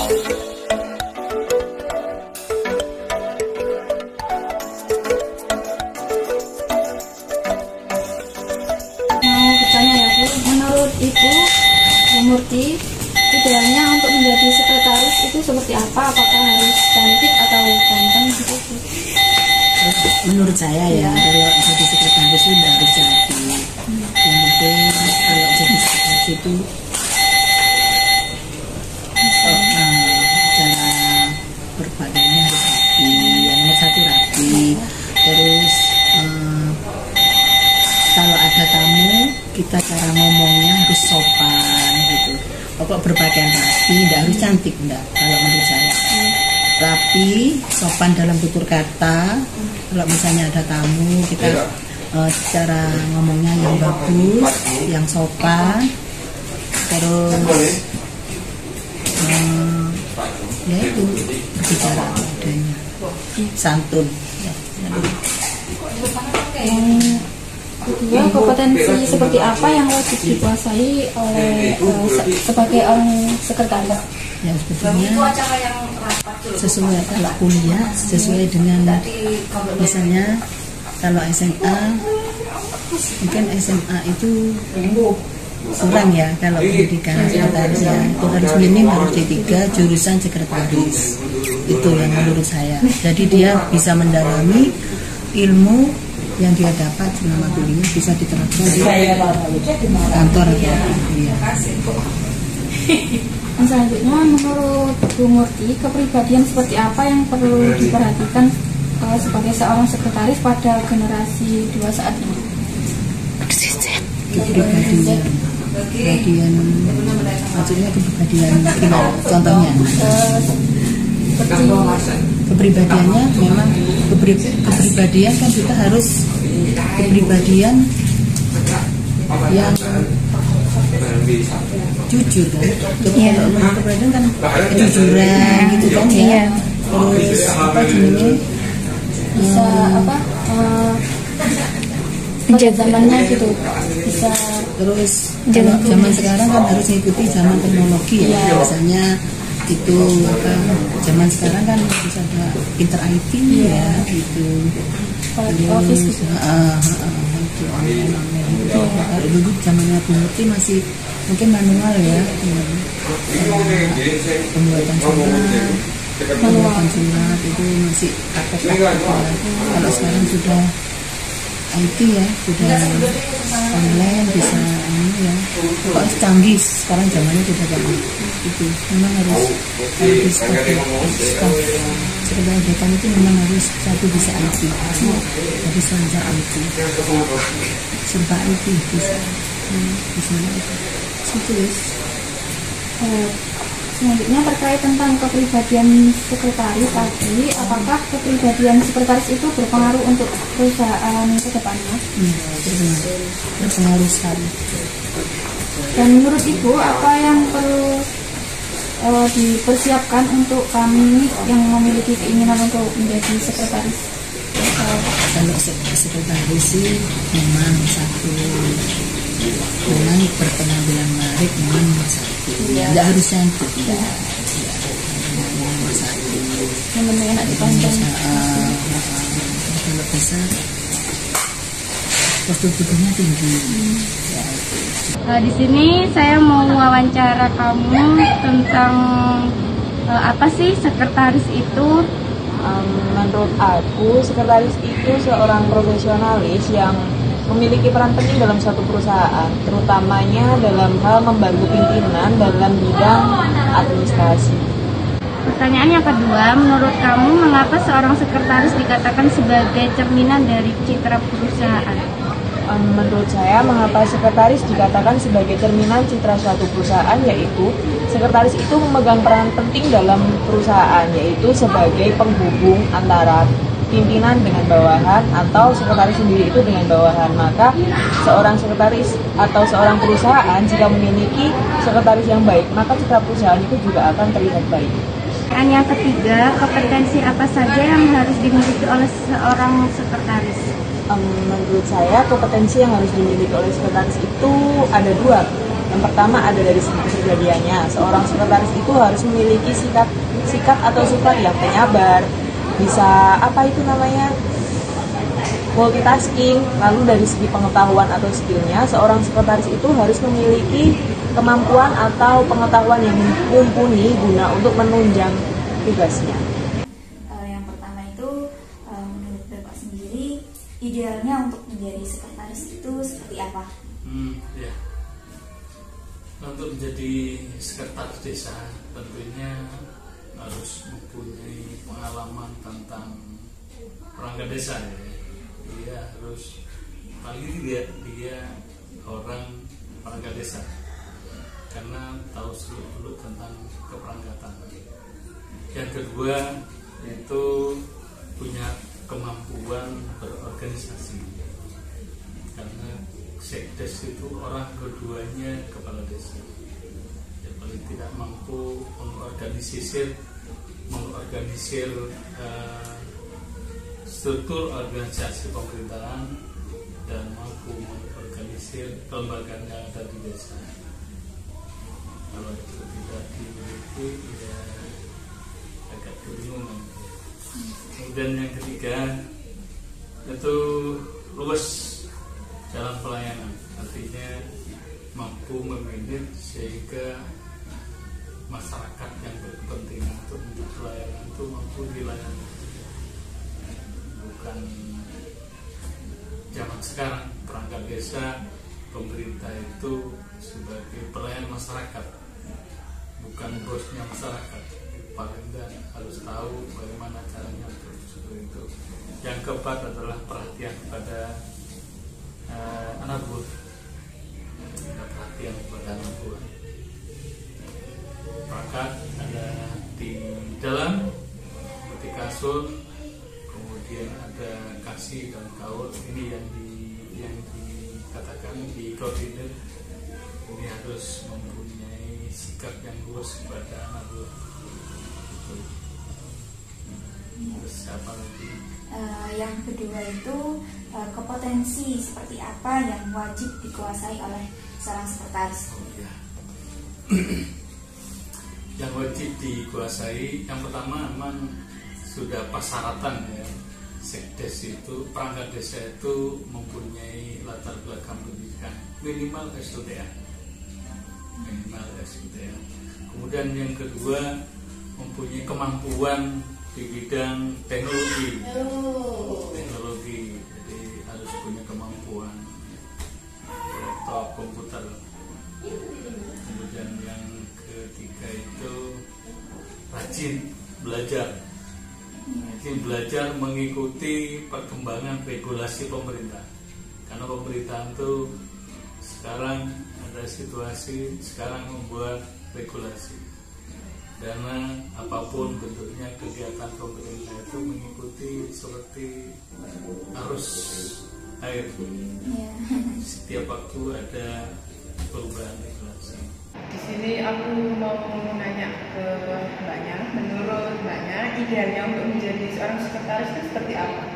Mau bertanya ya Bu, menurut Ibu Murti, idealnya untuk menjadi sekretaris itu seperti apa? Apakah harus cantik atau ganteng gitu? Menurut saya ya, kalau jadi sekretaris itu tidak harus cantik. Yang penting kalau jadi sekretaris itu cara berpakaiannya harus rapi. Yang nomor satu rapi. Terus kalau ada tamu, kita cara ngomongnya harus sopan gitu. Pokok berpakaian rapi, tidak harus cantik, enggak. Kalau menurut saya rapi, sopan dalam tutur kata. Kalau misalnya ada tamu, kita cara ngomongnya yang bagus, yang sopan. Terus ya itu berbicara adanya, santun. Kedua, kompetensi seperti apa yang wajib dikuasai oleh sebagai orang sekretaris? Ya sebetulnya sesuai kalau kuliah sesuai dengan misalnya kalau SMA mungkin SMA itu kurang ya kalau pendidikan sekretaris ya, itu harus minim harus D3 jurusan sekretaris, itu yang menurut saya. Jadi dia bisa mendalami ilmu yang dia dapat selama kuliah bisa diterapkan di kantor atau ya. Selanjutnya, menurut Bu Murti, kepribadian seperti apa yang perlu diperhatikan sebagai seorang sekretaris pada generasi 2 saat ini? Kepribadian maksudnya kepribadian gimana? Contohnya? Kepribadiannya memang kepribadian kan kita harus kepribadian yang jujur kan. Kalau kepribadian kan kejujuran gitu kan ya. Terus apa jenisnya bisa zamannya gitu bisa. Terus kalau zaman sekarang kan harus mengikuti zaman teknologi ya. Misalnya itu zaman sekarang kan harus ada pinter IT ya itu. Office gitu. Kalau dulu zamannya Bu Murti masih mungkin manual ya, pembuatan surat itu masih kakek-kakek. Kalau sekarang sudah IT ya, sudah online bisa ini ya, pokoknya canggih. Sekarang zamannya sudah canggih. Itu memang harus di staff sekretaris dekan itu memang harus satu bisa IT, harus belajar IT, serba IT bisa itu. Selanjutnya terkait tentang kepribadian sekretaris tadi, apakah kepribadian sekretaris itu berpengaruh untuk perusahaan ke depannya? Berpengaruh sekali. Dan menurut Ibu, apa yang perlu dipersiapkan untuk kami yang memiliki keinginan untuk menjadi sekretaris? Kalau sekretaris sih memang satu, memang berpenampilan menarik memang nomor satu. Tidak harus cantik ya. Nomor satu. Yang penting enak dipandang. Kalau bisa postur tubuhnya tinggi. Di sini saya mau wawancara kamu tentang apa sih sekretaris itu? Menurut aku, sekretaris itu seorang profesionalis yang memiliki peran penting dalam suatu perusahaan, terutamanya dalam hal membantu pimpinan dalam bidang administrasi. Pertanyaan yang kedua, menurut kamu mengapa seorang sekretaris dikatakan sebagai cerminan dari citra perusahaan? Menurut saya, mengapa sekretaris dikatakan sebagai cerminan citra suatu perusahaan, yaitu sekretaris itu memegang peran penting dalam perusahaan, yaitu sebagai penghubung antara pimpinan dengan bawahan atau sekretaris sendiri itu dengan bawahan. Maka seorang sekretaris atau seorang perusahaan jika memiliki sekretaris yang baik, maka citra perusahaan itu juga akan terlihat baik. Dan yang ketiga, kompetensi apa saja yang harus dimiliki oleh seorang sekretaris? Menurut saya kompetensi yang harus dimiliki oleh sekretaris itu ada dua. Yang pertama ada dari segi kepribadiannya. Seorang sekretaris itu harus memiliki sikap atau sifat yang penyabar, bisa multitasking. Lalu dari segi pengetahuan atau skillnya, seorang sekretaris itu harus memiliki kemampuan atau pengetahuan yang mumpuni guna untuk menunjang tugasnya. Yang pertama itu menurut Bapak sendiri idealnya untuk menjadi sekretaris itu seperti apa? Ya. Untuk menjadi sekretaris desa tentunya harus mempunyai pengalaman tentang perangkat desa ya. Dia harus paling tidak dia orang perangkat desa karena tahu seluk-beluk tentang keperangkatan. Yang kedua itu punya kemampuan berorganisasi karena sekdes itu orang keduanya kepala desa. Yang paling tidak mampu mengorganisir struktur organisasi pemerintahan dan mampu mengorganisir kelembagaan yang ada di desa. Kalau itu tidak dimiliki, ya agak kebingungan. Kemudian yang ketiga itu luas dalam pelayanan, artinya mampu memanage sehingga masyarakat yang berkepentingan untuk menjadi pelayanan itu mampu dilayani. Bukan zaman sekarang perangkat desa pemerintah itu sebagai pelayan masyarakat, bukan bosnya masyarakat. Paling tidak harus tahu bagaimana caranya untuk seperti itu. Yang keempat adalah perhatian kepada anak buah, perhatian kepada anak buah. Perangkat ada di dalam seperti kasur, kemudian ada kasih dan kaul. Ini yang dikatakan di koordinir. Ini harus mempunyai sikap yang luas kepada anak buah. Terus apa lagi? Yang kedua itu kompetensi seperti apa yang wajib dikuasai oleh seorang sekretaris? Ya. Yang wajib dikuasai, yang pertama memang sudah persyaratan ya. Sekdes itu, perangkat desa itu mempunyai latar belakang pendidikan minimal S2. Kemudian yang kedua mempunyai kemampuan di bidang teknologi. Jadi harus punya kemampuan laptop, komputer. Kemudian yang ketiga itu rajin belajar mengikuti perkembangan regulasi pemerintah, karena pemerintahan itu sekarang ada situasi sekarang membuat regulasi. Karena apapun bentuknya kegiatan pemerintah itu mengikuti seperti arus air. Setiap waktu ada perubahan regulasi. Di sini aku mau nanya ke Mbaknya, menurut Mbaknya idealnya untuk menjadi seorang sekretaris itu seperti apa?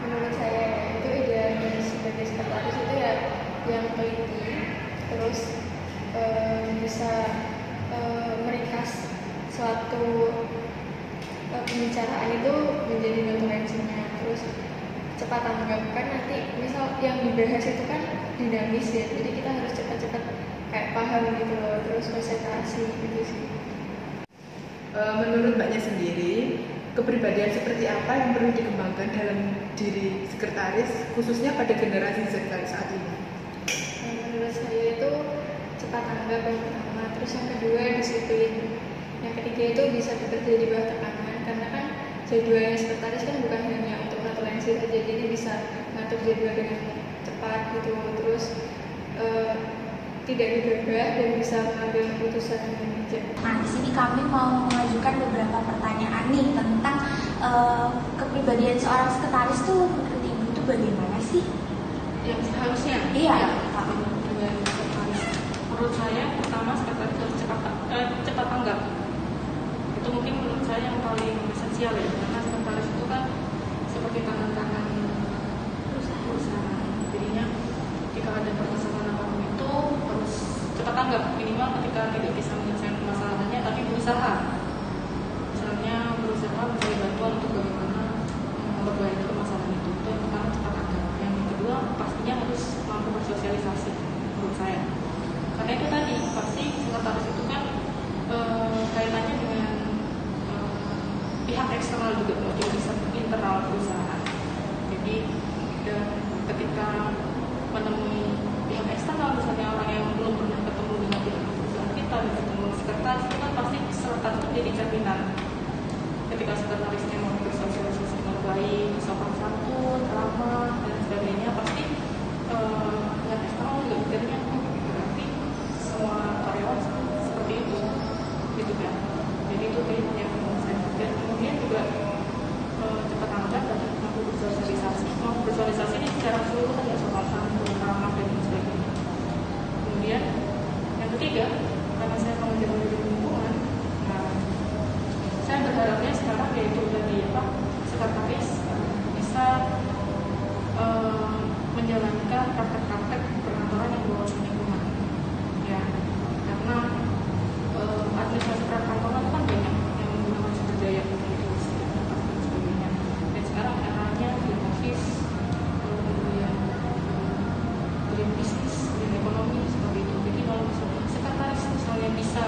Menurut saya itu idealnya sebagai sekretaris itu ya yang teliti, terus bisa meringkas suatu pembicaraan itu menjadi notulensinya, terus cepat tanggap. Kan nanti misal yang dibahas itu kan dinamis ya, jadi kita harus cepat-cepat kayak paham gitu loh, terus konsentrasi gitu sih. Menurut Mbaknya sendiri, kepribadian seperti apa yang perlu dikembangkan dalam diri sekretaris, khususnya pada generasi sekretaris saat ini? Menurut saya itu cepat tanggap yang pertama, terus yang kedua disiplin, yang ketiga itu bisa bekerja di bawah tekanan, karena kan jadwalnya sekretaris kan bukan hanya untuk notulensi saja, jadi bisa ngatur jadwal dengan cepat gitu, terus tidak gegabah dan bisa mengambil keputusan yang bijak. Nah, di sini kami mau mengajukan beberapa pertanyaan nih tentang kepribadian seorang sekretaris tuh menurut Ibu itu bagaimana sih? Yang seharusnya? Iya. Menurut saya pertama sekretaris harus cepat tanggap. Itu mungkin menurut saya yang paling esensial ya, karena sekretaris itu kan seperti tangan-tangan perusahaan. Jadinya jika ada permasalahan apapun itu harus minimal ketika tidak bisa menyelesaikan masalahnya tapi berusaha, misalnya berusaha mencari bantuan untuk bagaimana memperbaiki permasalahan itu yang pertama cepat tanggap. Yang kedua pastinya harus mampu bersosialisasi menurut saya, karena itu tadi pasti sekretaris itu kan kaitannya dengan pihak eksternal juga, tidak bisa internal perusahaan. Jadi ketika menemui pihak eksternal, misalnya orang yang belum pernah ketemu dengan pihak perusahaan kita dan ketemu sekretaris, itu kan pasti sekretaris itu jadi cerminan. Ketika sekretarisnya mau bersosialisasi dengan baik, sopan santun, ramah dan sebagainya, pasti pihak eksternal juga mikirnya berarti semua karyawan seperti itu, gitu kan. Jadi itu yang saya pikir. Kemudian juga cepat tanggap dan mampu bersosialisasi ini secara keseluruhan ya, sopan santun, ramah dan sebagainya. Kemudian yang ketiga, karena saya mengajar di lingkungan, nah saya berharapnya sekarang yaitu tadi apa, sekretaris bisa menjalankan praktek-praktek perkantoran yang berwawasan lingkungan, ya, karena administrasi perkantoran itu kan banyak yang menggunakan sumber daya komunikasi dan sebagainya. Dan sekarang eranya green office, kemudian green business, green ekonomi seperti itu. Jadi kalau misalnya sekretaris misalnya bisa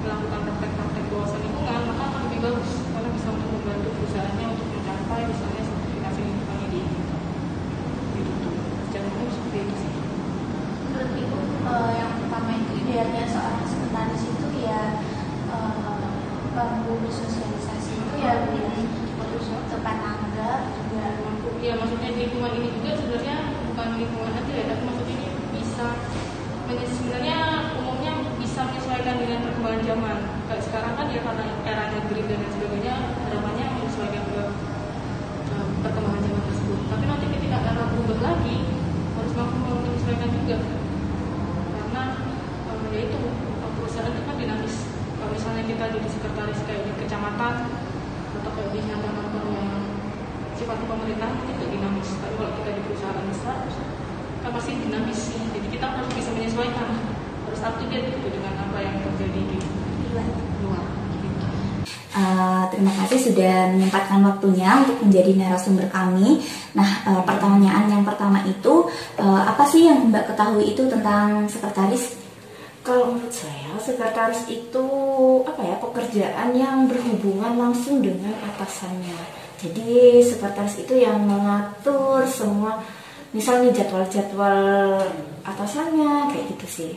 melakukan praktek-praktek wawasan lingkungan, maka akan lebih bagus karena bisa untuk membantu perusahaannya untuk mencapai misalnya sertifikasi lingkungannya di gitu. Secara umum seperti itu sih. Menurut Ibu, yang pertama itu idealnya seorang sekretaris itu ya mampu bersosialisasi itu ya tepat tanggap juga Mampu, ya maksudnya di lingkungan ini juga sebenarnya bukan lingkungan aja ya, tapi maksudnya ini bisa sebenarnya umumnya bisa menyesuaikan dengan perkembangan zaman. Kayak sekarang kan ya karena eranya green dan lain sebagainya, harapannya menyesuaikan ke perkembangan zaman tersebut. Tapi nanti ketika era berubah lagi harus mampu menyesuaikan juga, karena ya itu perusahaan itu kan dinamis. Kalau misalnya kita jadi sekretaris kayak di kecamatan atau kayak di kantor-kantor yang sifatnya pemerintah itu dinamis. Tapi kalau kita di perusahaan besar kan masih dinamis sih. Jadi kita harus bisa menyesuaikan, harus up to date gitu dengan apa yang terjadi di luar. Gitu. Terima kasih sudah menyempatkan waktunya untuk menjadi narasumber kami. Nah, pertanyaan yang pertama itu, apa sih yang Mbak ketahui itu tentang sekretaris? Kalau menurut saya, sekretaris itu pekerjaan yang berhubungan langsung dengan atasannya. Jadi sekretaris itu yang mengatur semua, misalnya jadwal-jadwal atasannya kayak gitu sih.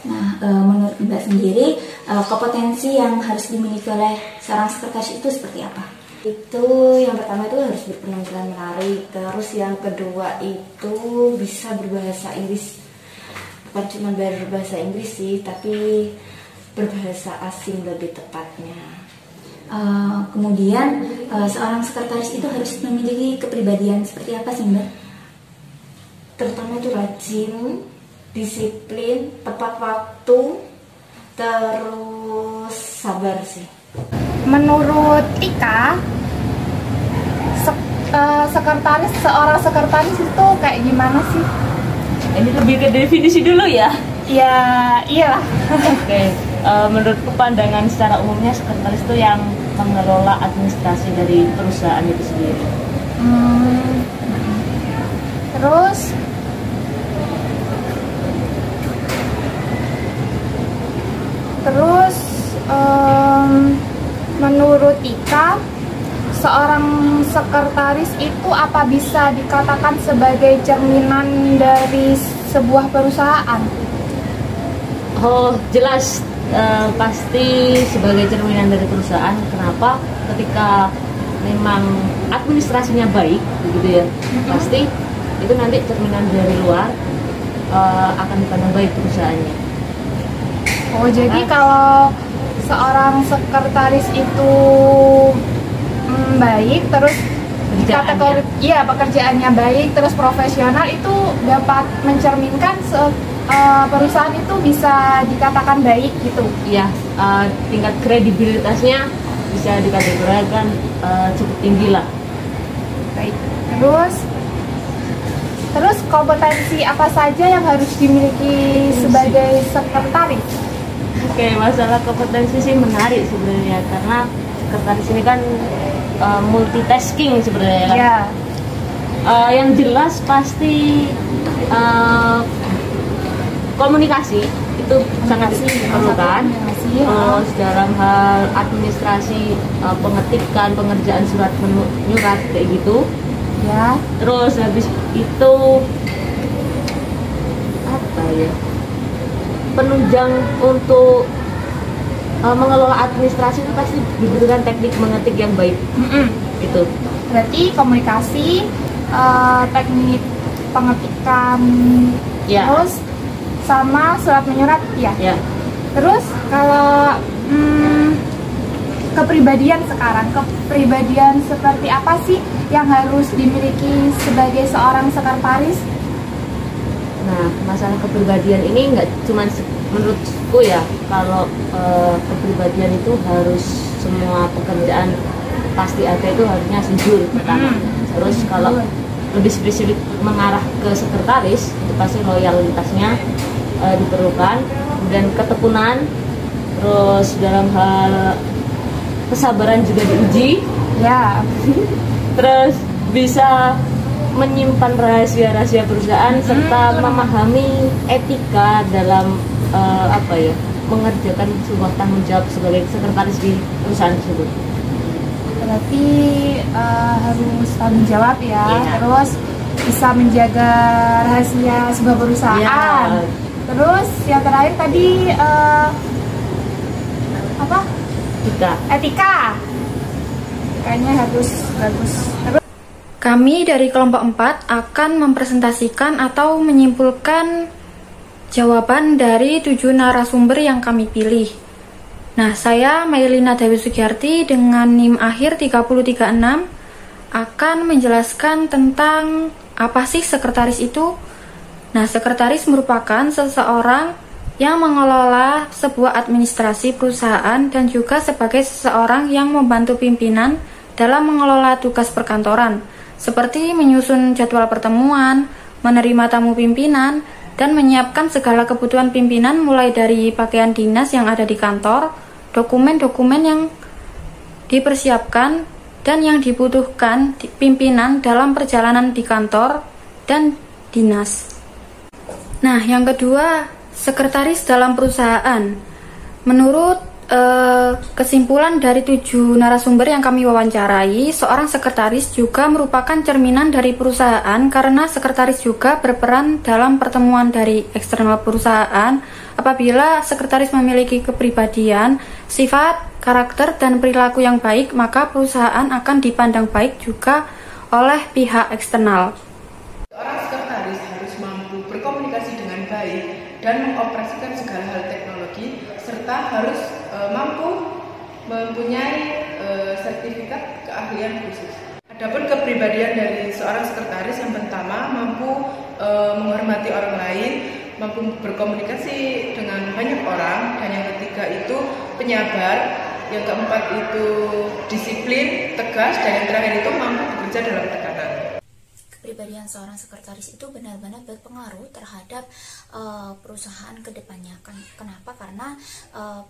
Nah, menurut Mbak sendiri, kompetensi yang harus dimiliki oleh seorang sekretaris itu seperti apa? Itu yang pertama itu harus berpenampilan menarik, terus yang kedua itu bisa berbahasa Inggris. Bukan cuma berbahasa Inggris sih, tapi berbahasa asing lebih tepatnya. Kemudian seorang sekretaris itu harus memiliki kepribadian seperti apa sih Mbak? Terutama itu rajin, disiplin, tepat waktu, terus sabar sih. Menurut Ika, seorang sekretaris itu kayak gimana sih? Ini lebih ke definisi dulu ya. Ya, iyalah. Oke, menurut pandangan secara umumnya sekretaris itu yang mengelola administrasi dari perusahaan itu sendiri. Terus menurut Ika, seorang sekretaris itu apa bisa dikatakan sebagai cerminan dari sebuah perusahaan? Oh, jelas, pasti sebagai cerminan dari perusahaan. Kenapa? Ketika memang administrasinya baik, begitu ya, pasti itu nanti cerminan dari luar akan dipandang baik perusahaannya. Oh, jadi kalau seorang sekretaris itu baik, terus kategori pekerjaannya baik, terus profesional, itu dapat mencerminkan perusahaan itu bisa dikatakan baik gitu. Iya, tingkat kredibilitasnya bisa dikategorikan cukup tinggi lah. Baik. Terus Terus kompetensi apa saja yang harus dimiliki sebagai sekretaris? Oke, masalah kompetensi sih menarik sebenarnya karena sekretaris ini kan multitasking sebenarnya kan. Ya. Yang jelas pasti komunikasi itu sangat diperlukan. Terus dalam hal administrasi, pengetikan, pengerjaan surat menyurat kayak gitu. Ya. Terus habis itu apa ya? Penunjang untuk mengelola administrasi itu pasti dibutuhkan teknik mengetik yang baik. Itu. Berarti komunikasi, teknik pengetikan, Ya. terus sama surat menyurat, ya. Ya. Terus kalau kepribadian sekarang, kepribadian seperti apa sih yang harus dimiliki sebagai seorang sekretaris? Nah, masalah kepribadian ini nggak cuma menurutku ya, kalau kepribadian itu harus semua pekerjaan pasti ada itu harusnya jujur pertama. Terus kalau lebih spesifik mengarah ke sekretaris itu pasti loyalitasnya diperlukan, kemudian ketekunan, terus dalam hal kesabaran juga diuji, Ya. terus bisa menyimpan rahasia-rahasia perusahaan serta memahami etika dalam mengerjakan sebuah tanggung jawab sebagai sekretaris di perusahaan tersebut. Berarti harus tanggung jawab ya. Iya. Terus bisa menjaga rahasia sebuah perusahaan. Iya. Terus yang terakhir tadi apa? Etika. Etikanya harus bagus. Terus kami dari kelompok 4 akan mempresentasikan atau menyimpulkan jawaban dari 7 narasumber yang kami pilih. Nah, saya Mailina Dewi Sugiyarti dengan NIM akhir 3036 akan menjelaskan tentang apa sih sekretaris itu. Nah, sekretaris merupakan seseorang yang mengelola sebuah administrasi perusahaan dan juga sebagai seseorang yang membantu pimpinan dalam mengelola tugas perkantoran, seperti menyusun jadwal pertemuan, menerima tamu pimpinan, dan menyiapkan segala kebutuhan pimpinan mulai dari pakaian dinas yang ada di kantor, dokumen-dokumen yang dipersiapkan, dan yang dibutuhkan pimpinan dalam perjalanan di kantor dan dinas. Nah, yang kedua, sekretaris dalam perusahaan. Menurut kesimpulan dari 7 narasumber yang kami wawancarai, seorang sekretaris juga merupakan cerminan dari perusahaan karena sekretaris juga berperan dalam pertemuan dari eksternal perusahaan. Apabila sekretaris memiliki kepribadian, sifat, karakter, dan perilaku yang baik, maka perusahaan akan dipandang baik juga oleh pihak eksternal. Seorang sekretaris harus mampu berkomunikasi dengan baik dan mengoperasikan segala hal teknologi, serta harus mampu mempunyai sertifikat keahlian khusus. Adapun kepribadian dari seorang sekretaris, yang pertama mampu menghormati orang lain, mampu berkomunikasi dengan banyak orang, dan yang ketiga itu penyabar, yang keempat itu disiplin, tegas, dan yang terakhir itu mampu bekerja dalam tekanan. Kepribadian seorang sekretaris itu benar-benar berpengaruh terhadap perusahaan ke depannya. Kenapa? Karena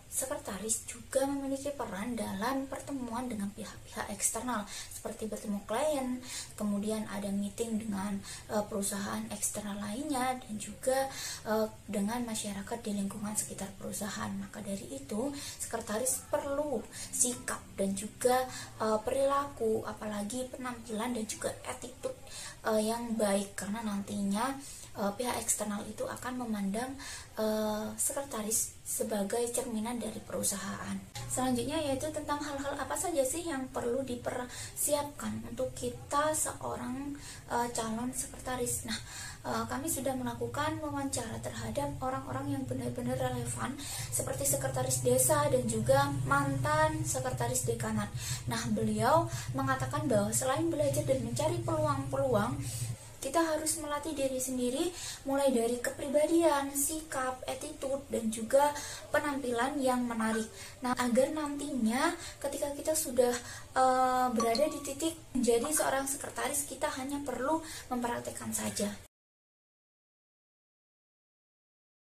sekretaris juga memiliki peran dalam pertemuan dengan pihak-pihak eksternal, seperti bertemu klien, kemudian ada meeting dengan perusahaan eksternal lainnya, dan juga dengan masyarakat di lingkungan sekitar perusahaan. Maka dari itu, sekretaris perlu sikap dan juga perilaku, apalagi penampilan dan juga attitude yang baik, karena nantinya pihak eksternal itu akan memandang sekretaris sebagai cerminan dari perusahaan. Selanjutnya yaitu tentang hal-hal apa saja sih yang perlu dipersiapkan untuk kita seorang calon sekretaris. Nah, kami sudah melakukan wawancara terhadap orang-orang yang benar-benar relevan, seperti sekretaris desa dan juga mantan sekretaris dekanat. Nah, beliau mengatakan bahwa selain belajar dan mencari peluang-peluang, kita harus melatih diri sendiri mulai dari kepribadian, sikap, attitude, dan juga penampilan yang menarik. Nah, agar nantinya ketika kita sudah berada di titik menjadi seorang sekretaris, kita hanya perlu mempraktekkan saja.